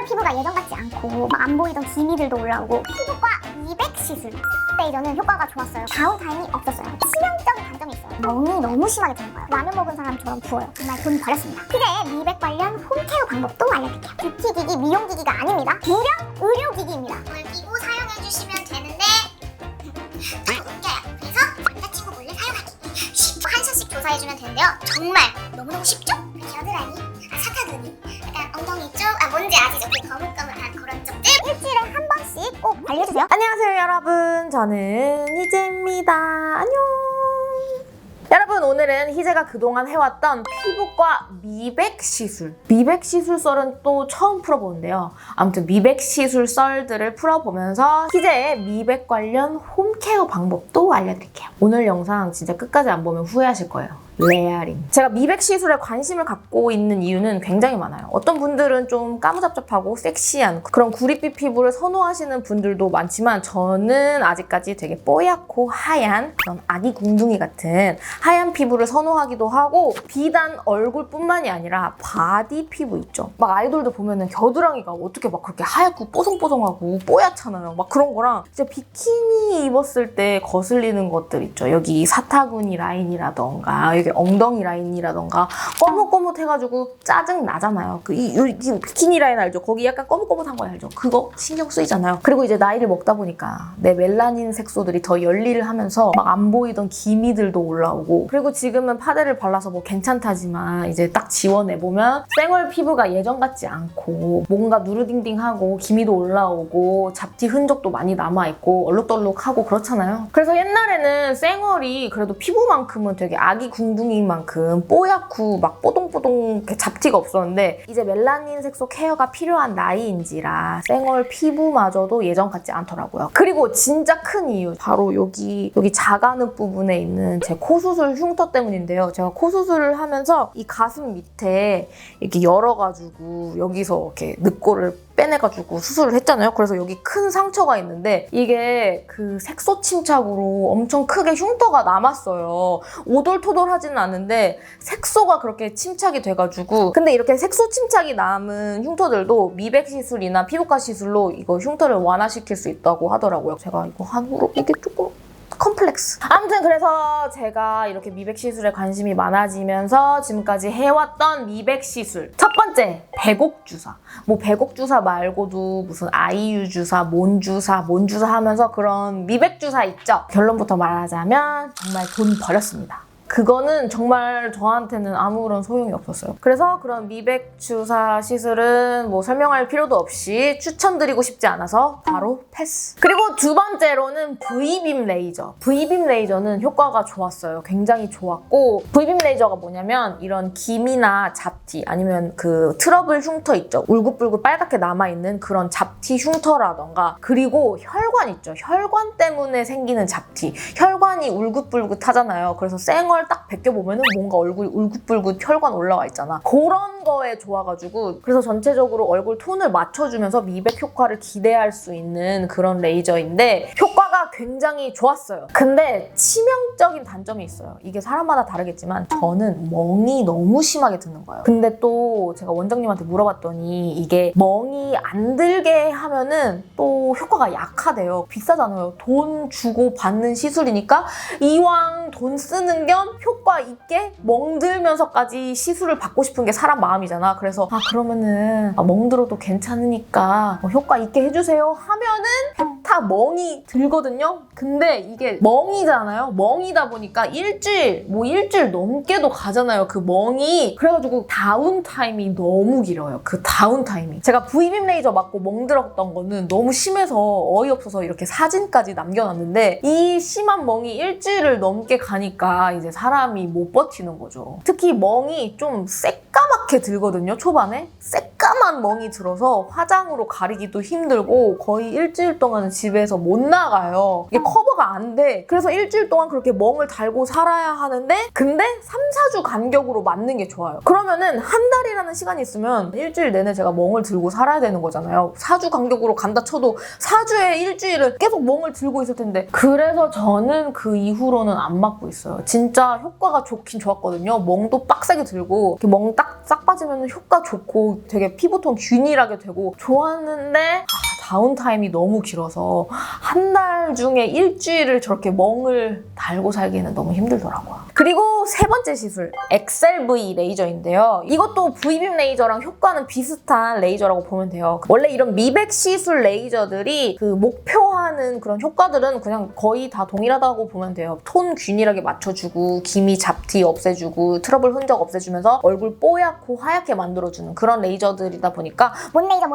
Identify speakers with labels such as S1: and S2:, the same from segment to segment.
S1: 생얼 피부가 예전 같지 않고 막 안 보이던 기미들도 올라오고 피부과 미백 시술 레이저는 효과가 좋았어요. 다운타임이 없었어요. 치명적인 단점이 있어요. 멍이 너무 심하게 드는 거예요. 라면 먹은 사람처럼 부어요. 정말 돈 버렸습니다. 그제 미백 관련 홈케어 방법도 알려드릴게요. 뷰티기기, 미용기기가 아닙니다. 무려 의료기기입니다. 오늘 끼고 사용해주시면 되는데 다 웃겨요. 그래서 남자친구 몰래 사용하기. 한 손씩 조사해주면 되는데요. 정말 너무너무 쉽죠? 겨드랑이, 사타구니, 약간 엉덩이 쪽, 뭔지 아시죠? 그 거뭇거뭇한 그런 쪽들 일주일에 한 번씩 꼭 관리해주세요.
S2: 안녕하세요 여러분, 저는 희재입니다. 안녕. 여러분, 오늘은 희재가 그동안 해왔던 피부과 미백 시술, 미백 시술 썰은 또 처음 풀어보는데요. 아무튼 미백 시술 썰들을 풀어보면서 희재의 미백 관련 홈케어 방법도 알려드릴게요. 오늘 영상 진짜 끝까지 안 보면 후회하실 거예요. 레아링. 제가 미백 시술에 관심을 갖고 있는 이유는 굉장히 많아요. 어떤 분들은 좀 까무잡잡하고 섹시한 그런 구릿빛 피부를 선호하시는 분들도 많지만 저는 아직까지 되게 뽀얗고 하얀 그런 아기 궁둥이 같은 하얀 피부를 선호하기도 하고, 비단 얼굴뿐만이 아니라 바디 피부 있죠. 막 아이돌들 보면은 겨드랑이가 어떻게 막 그렇게 하얗고 뽀송뽀송하고 뽀얗잖아요. 막 그런 거랑 진짜 비키니 입었을 때 거슬리는 것들 있죠. 여기 사타구니 라인이라던가 여기 엉덩이 라인이라던가 거뭇거뭇해가지고 짜증 나잖아요. 이 비키니 라인 알죠? 거기 약간 거뭇거뭇한 거 알죠? 그거 신경 쓰이잖아요. 그리고 이제 나이를 먹다 보니까 내 멜라닌 색소들이 더 열일을 하면서 막 안 보이던 기미들도 올라오고, 그리고 지금은 파데를 발라서 뭐 괜찮다지만 이제 딱 지워내보면 생얼 피부가 예전 같지 않고 뭔가 누르딩딩하고 기미도 올라오고 잡티 흔적도 많이 남아있고 얼룩덜룩하고 그렇잖아요. 그래서 옛날에는 생얼이 그래도 피부만큼은 되게 아기 궁둥이만큼 뽀얗고 막 뽀동뽀동 잡티가 없었는데, 이제 멜라닌 색소 케어가 필요한 나이인지라 생얼 피부마저도 예전 같지 않더라고요. 그리고 진짜 큰 이유, 바로 여기 자가늪 부분에 있는 제 코 수술 흉터 때문인데요. 제가 코 수술을 하면서 이 가슴 밑에 이렇게 열어가지고 여기서 이렇게 늪골을 빼내가지고 수술을 했잖아요. 그래서 여기 큰 상처가 있는데 이게 그 색소 침착으로 엄청 크게 흉터가 남았어요. 오돌토돌하지는 않은데 색소가 그렇게 침착이 돼가지고, 근데 이렇게 색소 침착이 남은 흉터들도 미백 시술이나 피부과 시술로 이거 흉터를 완화시킬 수 있다고 하더라고요. 제가 이거 한 후로 이게 조금 컴플렉스. 아무튼 그래서 제가 이렇게 미백 시술에 관심이 많아지면서 지금까지 해왔던 미백 시술, 첫 번째 백옥 주사. 뭐 백옥 주사 말고도 무슨 아이유 주사, 몬 주사 하면서 그런 미백 주사 있죠. 결론부터 말하자면 정말 돈 버렸습니다. 그거는 정말 저한테는 아무런 소용이 없었어요. 그래서 그런 미백 주사 시술은 뭐 설명할 필요도 없이 추천드리고 싶지 않아서 바로 패스. 그리고 두 번째로는 V빔 레이저. V빔 레이저는 효과가 좋았어요. 굉장히 좋았고, V빔 레이저가 뭐냐면 이런 기미나 잡티 아니면 그 트러블 흉터 있죠. 울긋불긋 빨갛게 남아있는 그런 잡티 흉터라던가, 그리고 혈관 있죠. 혈관 때문에 생기는 잡티. 혈관이 울긋불긋하잖아요. 그래서 생얼 딱 벗겨보면은 뭔가 얼굴이 울긋불긋 혈관 올라와 있잖아. 그런 거에 좋아가지고, 그래서 전체적으로 얼굴 톤을 맞춰주면서 미백 효과를 기대할 수 있는 그런 레이저인데 효과가 굉장히 좋았어요. 근데 치명적인 단점이 있어요. 이게 사람마다 다르겠지만 저는 멍이 너무 심하게 드는 거예요. 근데 또 제가 원장님한테 물어봤더니 이게 멍이 안 들게 하면은 또 효과가 약하대요. 비싸잖아요. 돈 주고 받는 시술이니까 이왕 돈 쓰는 겸 효과 있게 멍들면서까지 시술을 받고 싶은 게 사람 마음이잖아. 그래서 그러면은 멍들어도 괜찮으니까 효과 있게 해주세요 하면은 다 멍이 들거든요. 근데 이게 멍이잖아요. 멍이다 보니까 일주일 넘게도 가잖아요. 그 멍이. 그래가지고 다운타임이 너무 길어요. 그 다운타임이. 제가 V빔 레이저 맞고 멍들었던 거는 너무 심해서 어이없어서 이렇게 사진까지 남겨놨는데, 이 심한 멍이 일주일을 넘게 가니까 이제 사람이 못 버티는 거죠. 특히 멍이 좀 새까맣게 들거든요. 초반에 새까만 멍이 들어서 화장으로 가리기도 힘들고 거의 일주일 동안은 집에서 못 나가요. 이게 커버가 안 돼. 그래서 일주일 동안 그렇게 멍을 달고 살아야 하는데 근데 3, 4주 간격으로 맞는 게 좋아요. 그러면은 한 달이라는 시간이 있으면 일주일 내내 제가 멍을 들고 살아야 되는 거잖아요. 4주 간격으로 간다 쳐도 4주에 일주일은 계속 멍을 들고 있을 텐데 그래서 저는 그 이후로는 안 맞고 있어요. 진짜 효과가 좋긴 좋았거든요. 멍도 빡세게 들고 이렇게 멍 딱 싹 빠지면 효과 좋고 되게 피부톤 균일하게 되고 좋았는데 다운타임이 너무 길어서 한 달 중에 일주일을 저렇게 멍을 달고 살기는 너무 힘들더라고요. 그리고 세 번째 시술, XLV 레이저인데요. 이것도 V빔 레이저랑 효과는 비슷한 레이저라고 보면 돼요. 원래 이런 미백 시술 레이저들이 그 목표하는 그런 효과들은 그냥 거의 다 동일하다고 보면 돼요. 톤 균일하게 맞춰주고 기미 잡티 없애주고 트러블 흔적 없애주면서 얼굴 뽀얗고 하얗게 만들어주는 그런 레이저들이다 보니까
S1: 뭔 레이저,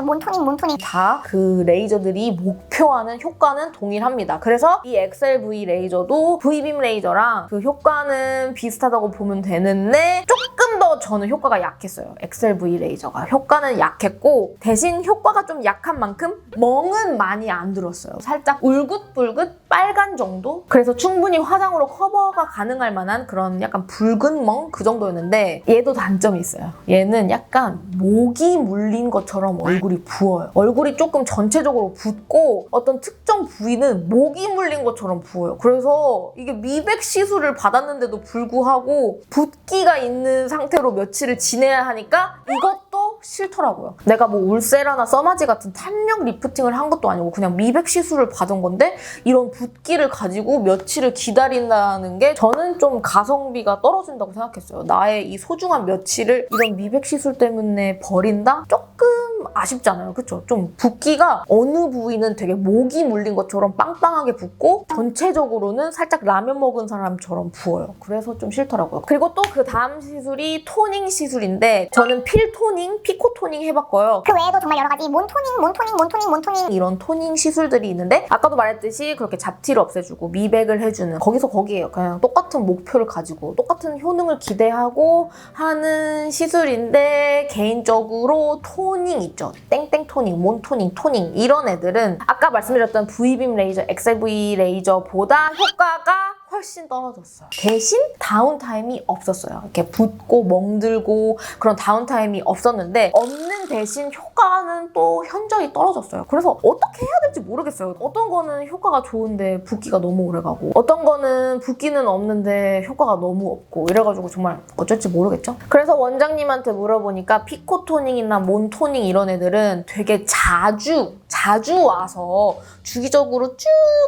S1: 뭔 토닝.
S2: 다 그 레이저들이 목표하는 효과는 동일합니다. 그래서 이 XLV 레이저도 V빔 레이저랑 그 효과는 비슷하다고 보면 되는데 조금 더 저는 효과가 약했어요. XLV 레이저가 효과는 약했고 대신 효과가 좀 약한 만큼 멍은 많이 안 들었어요. 살짝 울긋불긋 빨간 정도? 그래서 충분히 화장으로 커버가 가능할 만한 그런 약간 붉은 멍? 그 정도였는데 얘도 단점이 있어요. 얘는 약간 모기 물린 것처럼 얼굴이 부어요. 얼굴이 조금 전체적으로 붓고 어떤 특정 부위는 모기 물린 것처럼 부어요. 그래서 이게 미백 시술을 받았는데도 불구하고 붓기가 있는 상태로 며칠을 지내야 하니까 이것도 싫더라고요. 내가 뭐 울세라나 써마지 같은 탄력 리프팅을 한 것도 아니고 그냥 미백 시술을 받은 건데 이런 붓기를 가지고 며칠을 기다린다는 게 저는 좀 가성비가 떨어진다고 생각했어요. 나의 이 소중한 며칠을 이런 미백 시술 때문에 버린다? 조금 아쉽잖아요. 그쵸? 좀 붓기가 어느 부위는 되게 모기 물린 것처럼 빵빵하게 붓고 전체적으로는 살짝 라면 먹은 사람처럼 부어요. 그래서 좀 싫더라고요. 그리고 또 그 다음 시술이 토닝 시술인데 저는 필 토닝, 피코 토닝 해봤고요.
S1: 그 외에도 정말 여러 가지 뭔 토닝
S2: 이런 토닝 시술들이 있는데 아까도 말했듯이 그렇게 잡티를 없애주고 미백을 해주는 거기서 거기에요. 그냥 똑같은 목표를 가지고 똑같은 효능을 기대하고 하는 시술인데 개인적으로 토닝 있죠. 땡땡 토닝, 몬 토닝, 토닝 이런 애들은 아까 말씀드렸던 V빔 레이저, XLV 레이저보다 효과가 훨씬 떨어졌어요. 대신 다운타임이 없었어요. 이렇게 붓고 멍들고 그런 다운타임이 없었는데 없는 대신 효과는 또 현저히 떨어졌어요. 그래서 어떻게 해야 될지 모르겠어요. 어떤 거는 효과가 좋은데 붓기가 너무 오래가고 어떤 거는 붓기는 없는데 효과가 너무 없고 이래가지고 정말 어쩔지 모르겠죠? 그래서 원장님한테 물어보니까 피코 토닝이나 몬 토닝 이런 애들은 되게 자주 와서 주기적으로 쭉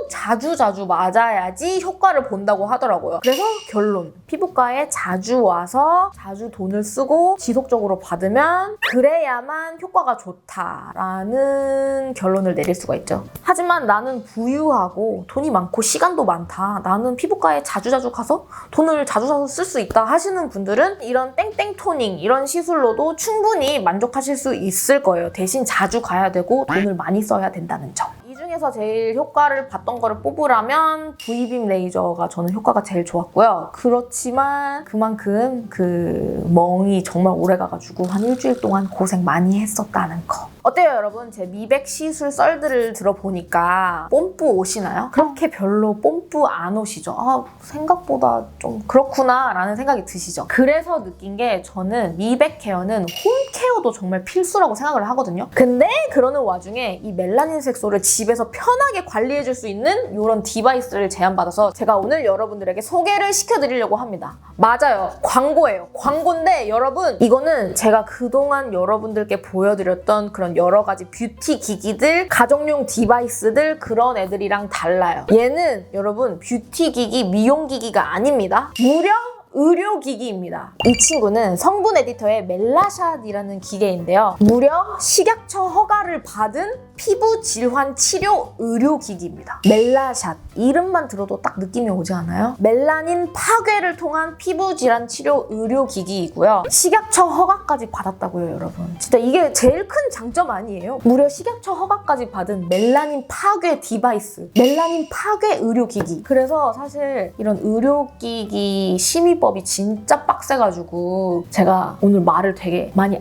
S2: 자주 맞아야지 효과를 본다고 하더라고요. 그래서 결론, 피부과에 자주 와서 자주 돈을 쓰고 지속적으로 받으면 그래야만 효과가 좋다라는 결론을 내릴 수가 있죠. 하지만 나는 부유하고 돈이 많고 시간도 많다. 나는 피부과에 자주 가서 돈을 자주 쓸 수 있다 하시는 분들은 이런 땡땡 토닝 이런 시술로도 충분히 만족하실 수 있을 거예요. 대신 자주 가야 되고 돈을 많이 써야 된다는 점. 이 중에서 제일 효과를 봤던 거를 뽑으라면 V빔 레이저가 저는 효과가 제일 좋았고요. 그렇지만 그만큼 그 멍이 정말 오래 가가지고 한 일주일 동안 고생 많이 했었다는 거. 어때요 여러분? 제 미백 시술 썰들을 들어보니까 뽐뿌 오시나요? 그렇게 별로 뽐뿌 안 오시죠? 아 생각보다 좀 그렇구나 라는 생각이 드시죠? 그래서 느낀 게 저는 미백 케어는 홈케어도 정말 필수라고 생각을 하거든요. 근데 그러는 와중에 이 멜라닌 색소를 집에서 편하게 관리해줄 수 있는 이런 디바이스를 제안받아서 제가 오늘 여러분들에게 소개를 시켜드리려고 합니다. 맞아요. 광고예요. 광고인데 여러분 이거는 제가 그동안 여러분들께 보여드렸던 그런 여러 가지 뷰티 기기들, 가정용 디바이스들 그런 애들이랑 달라요. 얘는 여러분 뷰티 기기, 미용 기기가 아닙니다. 무려 의료기기입니다. 이 친구는 성분 에디터의 멜라샷이라는 기계인데요. 무려 식약처 허가를 받은 피부 질환 치료 의료기기입니다. 멜라샷. 이름만 들어도 딱 느낌이 오지 않아요? 멜라닌 파괴를 통한 피부 질환 치료 의료기기이고요. 식약처 허가까지 받았다고요, 여러분. 진짜 이게 제일 큰 장점 아니에요? 무려 식약처 허가까지 받은 멜라닌 파괴 디바이스. 멜라닌 파괴 의료기기. 그래서 사실 이런 의료기기 심의법이 진짜 빡세가지고 제가 오늘 말을 되게 많이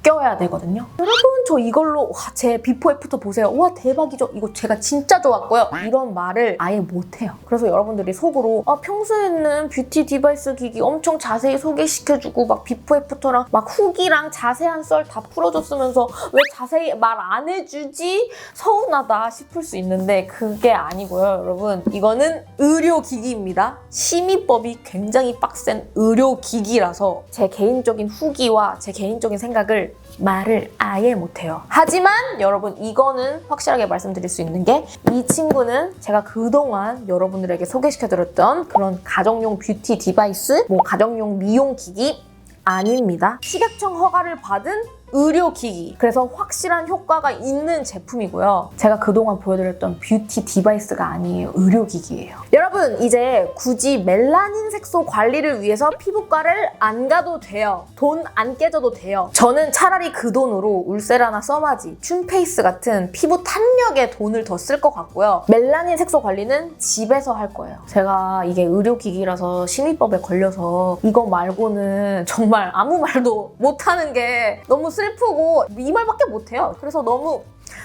S2: 바뀌어야 되거든요. 여러분 저 이걸로 제 비포 애프터 보세요. 와 대박이죠. 이거 제가 진짜 좋았고요. 이런 말을 아예 못해요. 그래서 여러분들이 속으로 평소에는 뷰티 디바이스 기기 엄청 자세히 소개시켜주고 막 비포 애프터랑 막 후기랑 자세한 썰 다 풀어줬으면서 왜 자세히 말 안 해주지? 서운하다 싶을 수 있는데 그게 아니고요, 여러분. 이거는 의료기기입니다. 심의법이 굉장히 빡센 의료기기라서 제 개인적인 후기와 제 개인적인 생각을 말을 아예 못해요. 하지만 여러분 이거는 확실하게 말씀드릴 수 있는 게 이 친구는 제가 그동안 여러분들에게 소개시켜드렸던 그런 가정용 뷰티 디바이스, 뭐 가정용 미용기기 아닙니다. 식약청 허가를 받은 의료기기. 그래서 확실한 효과가 있는 제품이고요. 제가 그동안 보여드렸던 뷰티 디바이스가 아니에요. 의료기기예요. 여러분 이제 굳이 멜라닌 색소 관리를 위해서 피부과를 안 가도 돼요. 돈 안 깨져도 돼요. 저는 차라리 그 돈으로 울세라나 써마지, 춘페이스 같은 피부 탄력에 돈을 더 쓸 것 같고요. 멜라닌 색소 관리는 집에서 할 거예요. 제가 이게 의료기기라서 심의법에 걸려서 이거 말고는 정말 아무 말도 못하는 게 너무 슬프고 이 말밖에 못해요. 그래서 너무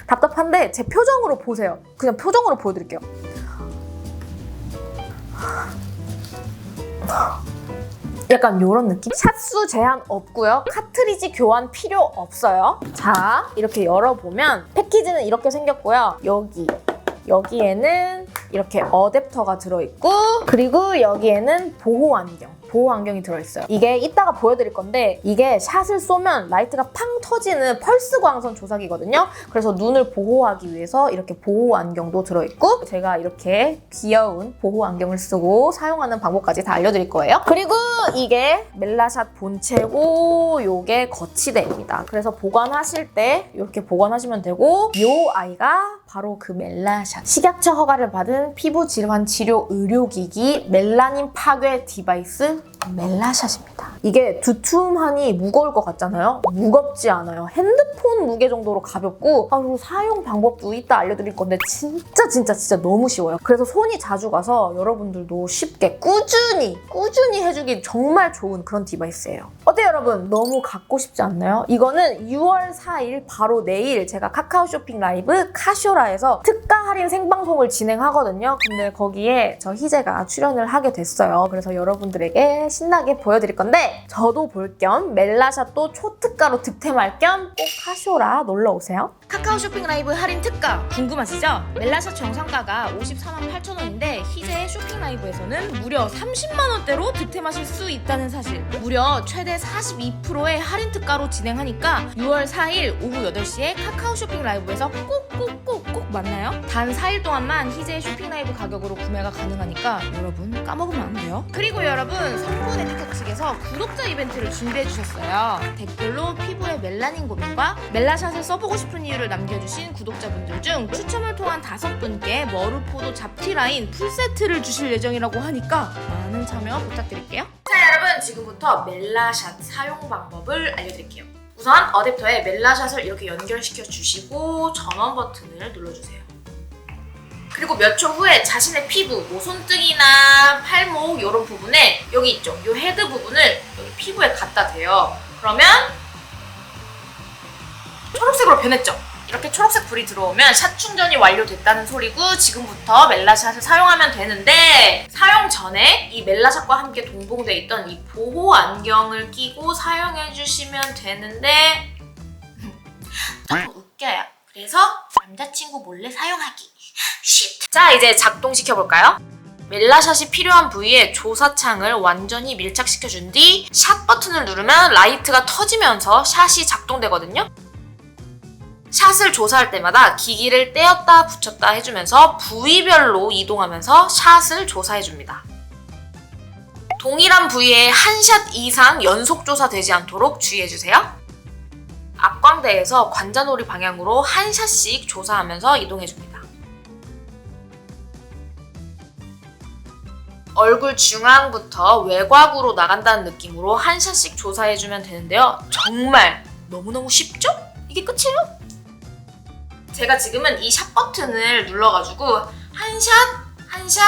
S2: 답답한데 제 표정으로 보세요. 그냥 표정으로 보여드릴게요. 약간 이런 느낌? 샷수 제한 없고요. 카트리지 교환 필요 없어요. 자, 이렇게 열어보면 패키지는 이렇게 생겼고요. 여기에는 이렇게 어댑터가 들어있고 그리고 여기에는 보호 안경이 들어있어요. 이게 이따가 보여드릴 건데 이게 샷을 쏘면 라이트가 팡 터지는 펄스 광선 조사기거든요. 그래서 눈을 보호하기 위해서 이렇게 보호 안경도 들어있고 제가 이렇게 귀여운 보호 안경을 쓰고 사용하는 방법까지 다 알려드릴 거예요. 그리고 이게 멜라샷 본체고 요게 거치대입니다. 그래서 보관하실 때 이렇게 보관하시면 되고 요 아이가 바로 그 멜라샷. 식약처 허가를 받은 피부 질환 치료 의료기기 멜라닌 파괴 디바이스 멜라샷입니다. 이게 두툼하니 무거울 것 같잖아요? 무겁지 않아요. 핸드폰 무게 정도로 가볍고 그리고 사용 방법도 이따 알려드릴 건데 진짜 너무 쉬워요. 그래서 손이 자주 가서 여러분들도 쉽게 꾸준히 해주기 정말 좋은 그런 디바이스예요. 어때요 여러분? 너무 갖고 싶지 않나요? 이거는 6월 4일 바로 내일 제가 카카오 쇼핑 라이브 카쇼라에서 특가 할인 생방송을 진행하거든요. 근데 거기에 저 희재가 출연을 하게 됐어요. 그래서 여러분들에게 신나게 보여드릴 건데 저도 볼 겸 멜라샷도 초특가로 득템할 겸 꼭 카쇼라 놀러오세요. 카카오 쇼핑 라이브 할인 특가 궁금하시죠? 멜라샷 정상가가 548,000원인데 희재의 쇼핑 라이브에서는 무려 30만원대로 득템하실 수 있다는 사실. 무려 최대 42%의 할인 특가로 진행하니까 6월 4일 오후 8시에 카카오 쇼핑 라이브에서 꼭 만나요. 단 4일 동안만 희재의 쇼핑 라이브 가격으로 구매가 가능하니까 여러분 까먹으면 안 돼요. 그리고 여러분 성분 에티켓 측에서 구독자 이벤트를 준비해 주셨어요. 댓글로 피부에 멜라닌 고민과 멜라샷을 써보고 싶은 이유를 남겨주신 구독자분들 중 추첨을 통한 5분께 머루포도 잡티 라인 풀세트를 주실 예정이라고 하니까 많은 참여 부탁드릴게요. 자 여러분 지금부터 멜라샷 사용 방법을 알려드릴게요. 우선 어댑터에 멜라샷을 이렇게 연결시켜 주시고 전원 버튼을 눌러주세요. 그리고 몇 초 후에 자신의 피부, 뭐 손등이나 팔목 이런 부분에 여기 있죠? 이 헤드 부분을 여기 피부에 갖다 대요. 그러면 초록색으로 변했죠? 이렇게 초록색 불이 들어오면 샷 충전이 완료됐다는 소리고 지금부터 멜라샷을 사용하면 되는데 사용 전에 이 멜라샷과 함께 동봉돼 있던 이 보호 안경을 끼고 사용해 주시면 되는데 조금 웃겨요. 그래서 남자친구 몰래 사용하기. 쉿. 자 이제 작동시켜볼까요? 멜라샷이 필요한 부위에 조사창을 완전히 밀착시켜준 뒤 샷 버튼을 누르면 라이트가 터지면서 샷이 작동되거든요. 샷을 조사할 때마다 기기를 떼었다 붙였다 해주면서 부위별로 이동하면서 샷을 조사해줍니다. 동일한 부위에 한 샷 이상 연속 조사되지 않도록 주의해주세요. 앞광대에서 관자놀이 방향으로 한 샷씩 조사하면서 이동해줍니다. 얼굴 중앙부터 외곽으로 나간다는 느낌으로 한 샷씩 조사해주면 되는데요. 정말 너무너무 쉽죠? 이게 끝이에요? 제가 지금은 이 샷 버튼을 눌러가지고 한 샷, 한 샷,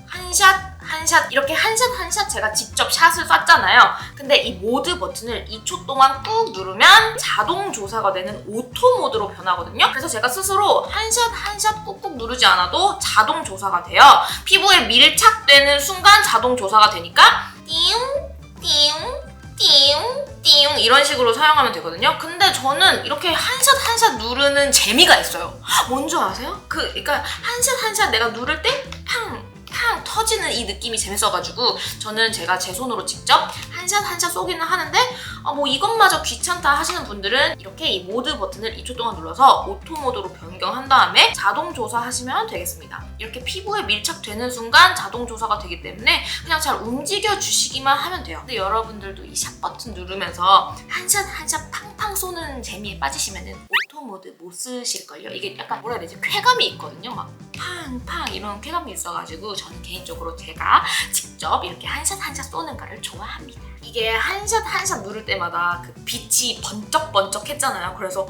S2: 한 샷, 한 샷 이렇게 한 샷 한 샷 제가 직접 샷을 쐈잖아요. 근데 이 모드 버튼을 2초 동안 꾹 누르면 자동 조사가 되는 오토 모드로 변하거든요. 그래서 제가 스스로 한 샷 한 샷 꾹꾹 누르지 않아도 자동 조사가 돼요. 피부에 밀착되는 순간 자동 조사가 되니까 띵 띵 이런 식으로 사용하면 되거든요. 근데 저는 이렇게 한 샷 한 샷 누르는 재미가 있어요. 뭔지 아세요? 그러니까 한 샷 한 샷 내가 누를 때 팡 터지는 이 느낌이 재밌어가지고 저는 제가 제 손으로 직접 한 샷 한 샷 쏘기는 하는데 뭐 이것마저 귀찮다 하시는 분들은 이렇게 이 모드 버튼을 2초 동안 눌러서 오토 모드로 변경한 다음에 자동 조사하시면 되겠습니다. 이렇게 피부에 밀착되는 순간 자동 조사가 되기 때문에 그냥 잘 움직여 주시기만 하면 돼요. 근데 여러분들도 이 샷 버튼 누르면서 한 샷 한 샷 팡팡 쏘는 재미에 빠지시면은 오토 모드 못 쓰실걸요. 이게 약간 뭐라 해야 되지? 쾌감이 있거든요. 막 팡팡 이런 쾌감이 있어가지고 저는 개인적으로 제가 직접 이렇게 한 샷 한 샷 쏘는 거를 좋아합니다. 이게 한 샷 한 샷 누를 때마다 그 빛이 번쩍번쩍 했잖아요. 그래서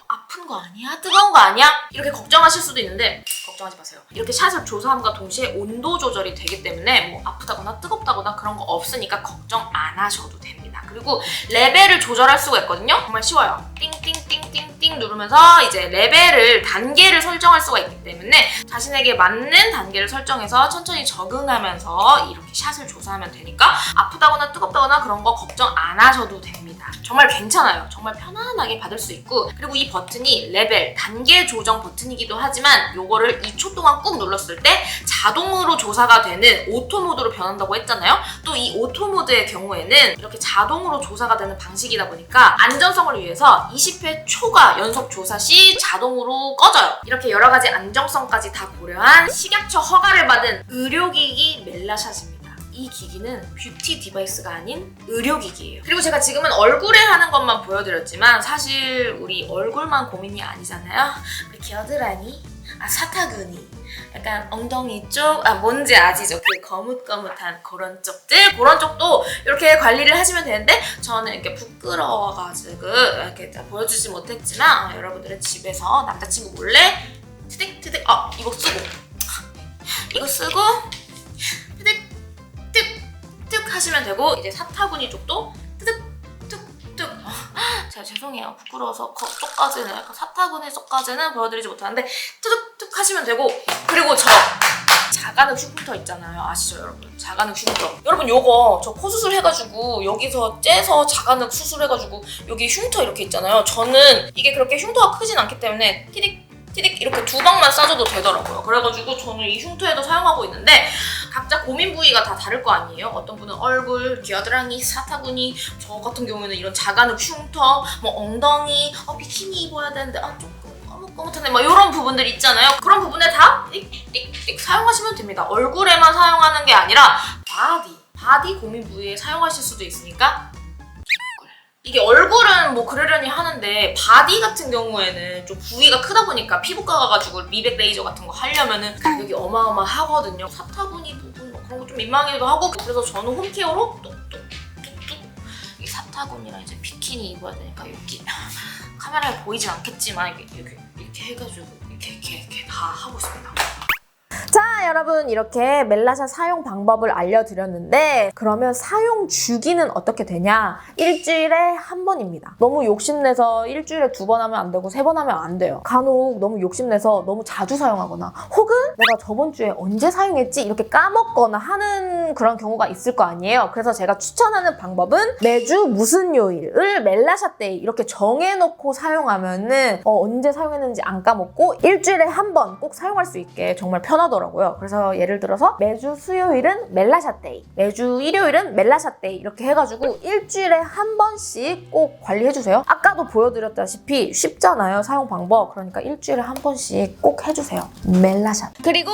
S2: 아픈 거 아니야? 뜨거운 거 아니야? 이렇게 걱정하실 수도 있는데 걱정하지 마세요. 이렇게 샷을 조사함과 동시에 온도 조절이 되기 때문에 뭐 아프다거나 뜨겁다거나 그런 거 없으니까 걱정 안 하셔도 됩니다. 그리고 레벨을 조절할 수가 있거든요. 정말 쉬워요. 띵띵띵띵띵 누르면서 이제 레벨을 단계를 설정할 수가 있기 때문에 자신에게 맞는 단계를 설정해서 천천히 적응하면서 이렇게 샷을 조사하면 되니까 아프다거나 뜨겁다거나 그런 거 걱정 안 하셔도 됩니다. 정말 괜찮아요. 정말 편안하게 받을 수 있고 그리고 이 버튼이 레벨, 단계 조정 버튼이기도 하지만 요거를 2초 동안 꾹 눌렀을 때 자동으로 조사가 되는 오토 모드로 변한다고 했잖아요. 또 이 오토 모드의 경우에는 이렇게 자동으로 조사가 되는 방식이다 보니까 안전성을 위해서 20회 초과 연속 조사 시 자동으로 꺼져요. 이렇게 여러 가지 안정성까지 다 고려한 식약처 허가를 받은 의료기기 멜라샷입니다. 이 기기는 뷰티 디바이스가 아닌 의료기기예요. 그리고 제가 지금은 얼굴에 하는 것만 보여드렸지만 사실 우리 얼굴만 고민이 아니잖아요. 우리 겨드랑이, 사타구니, 약간 엉덩이 쪽, 뭔지 아시죠? 그 거뭇거뭇한 그런 쪽들, 그런 쪽도 이렇게 관리를 하시면 되는데 저는 이렇게 부끄러워가지고 이렇게 보여주지 못했지만 여러분들은 집에서 남자친구 몰래 트득트득 이거 쓰고 트득 뚝 하시면 되고 이제 사타구니 쪽도 뚝뚝뚝 제가 죄송해요. 부끄러워서 그쪽까지는 약간 사타구니 쪽까지는 보여드리지 못하는데 뚝뚝 하시면 되고 그리고 저 자가능 흉터 있잖아요. 아시죠 여러분? 자가능 흉터. 여러분 요거 저 코 수술 해가지고 여기서 째서 자가능 수술해가지고 여기 흉터 이렇게 있잖아요. 저는 이게 그렇게 흉터가 크진 않기 때문에 티릭 이렇게 2방만 싸줘도 되더라고요. 그래가지고 저는 이 흉터에도 사용하고 있는데 각자 고민 부위가 다 다를 거 아니에요? 어떤 분은 얼굴, 겨드랑이, 사타구니, 저 같은 경우에는 이런 자가능 흉터, 뭐 엉덩이, 비키니 입어야 되는데 조금 거뭇거뭇하네 막 이런 부분들 있잖아요. 그런 부분에 다 띡띡띡 사용하시면 됩니다. 얼굴에만 사용하는 게 아니라 바디 고민 부위에 사용하실 수도 있으니까 이게 얼굴은 뭐 그러려니 하는데 바디 같은 경우에는 좀 부위가 크다 보니까 피부과 가가지고 미백 레이저 같은 거 하려면은 가격이 어마어마하거든요. 사타구니 부분 뭐 그런 거 좀 민망하기도 하고 그래서 저는 홈케어로 뚝뚝 이 사타구니랑 이제 비키니 입어야 되니까 여기 카메라에 보이진 않겠지만 이렇게 해가지고 이렇게 다 하고 있습니다.
S3: 자, 여러분 이렇게 멜라샷 사용 방법을 알려드렸는데 그러면 사용 주기는 어떻게 되냐? 일주일에 한 번입니다. 너무 욕심내서 일주일에 2번 하면 안 되고 3번 하면 안 돼요. 간혹 너무 욕심내서 너무 자주 사용하거나 혹은 내가 저번 주에 언제 사용했지? 이렇게 까먹거나 하는 그런 경우가 있을 거 아니에요. 그래서 제가 추천하는 방법은 매주 무슨 요일을 멜라샷 데이 이렇게 정해놓고 사용하면은 언제 사용했는지 안 까먹고 일주일에 한 번 꼭 사용할 수 있게 정말 편하더라고요. 그래서 예를 들어서 매주 수요일은 멜라샷 데이, 매주 일요일은 멜라샷 데이 이렇게 해가지고 일주일에 한 번씩 꼭 관리해주세요. 아까도 보여드렸다시피 쉽잖아요, 사용 방법. 그러니까 일주일에 한 번씩 꼭 해주세요. 멜라샷.
S2: 그리고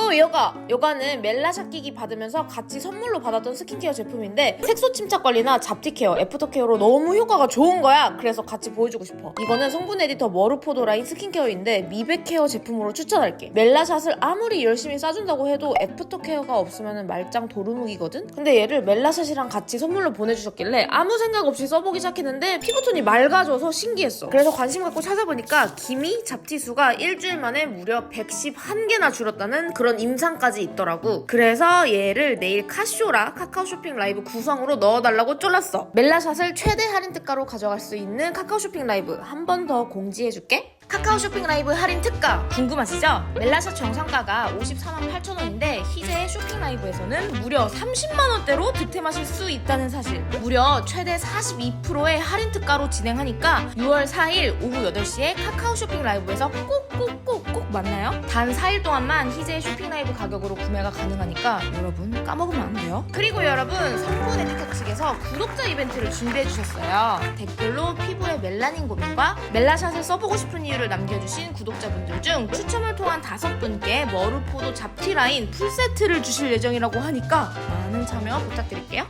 S2: 요거는 멜라샷 기기 받으면서 같이 선물로 받았던 스킨케어 제품인데 색소 침착 관리나 잡티 케어, 애프터 케어로 너무 효과가 좋은 거야. 그래서 같이 보여주고 싶어. 이거는 성분 에디터 머루포도라인 스킨케어인데 미백 케어 제품으로 추천할게. 멜라샷을 아무리 열심히 싸 써준다고 해도 애프터 케어가 없으면 말짱 도루묵이거든? 근데 얘를 멜라샷이랑 같이 선물로 보내주셨길래 아무 생각 없이 써보기 시작했는데 피부톤이 맑아져서 신기했어. 그래서 관심 갖고 찾아보니까 기미, 잡티수가 일주일 만에 무려 111개나 줄었다는 그런 임상까지 있더라고. 그래서 얘를 내일 카쇼라 카카오 쇼핑 라이브 구성으로 넣어달라고 쫄랐어. 멜라샷을 최대 할인 특가로 가져갈 수 있는 카카오 쇼핑 라이브 한 번 더 공지해줄게. 카카오 쇼핑 라이브 할인 특가 궁금하시죠? 멜라샷 정상가가 548,000원인데 희재의 쇼핑 라이브에서는 무려 30만원대로 득템하실 수 있다는 사실. 무려 최대 42%의 할인 특가로 진행하니까 6월 4일 오후 8시에 카카오 쇼핑 라이브에서 꼭 만나요. 단 4일 동안만 희재의 쇼핑 라이브 가격으로 구매가 가능하니까 여러분 까먹으면 안 돼요. 그리고 여러분 성분 에디터 측에서 구독자 이벤트를 준비해주셨어요. 댓글로 피부에 멜라닌 고민과 멜라샷을 써보고 싶은 이유를 남겨주신 구독자분들 중 추첨을 통한 5분께 머루포도 잡티 라인 풀세트를 주실 예정이라고 하니까 많은 참여 부탁드릴게요.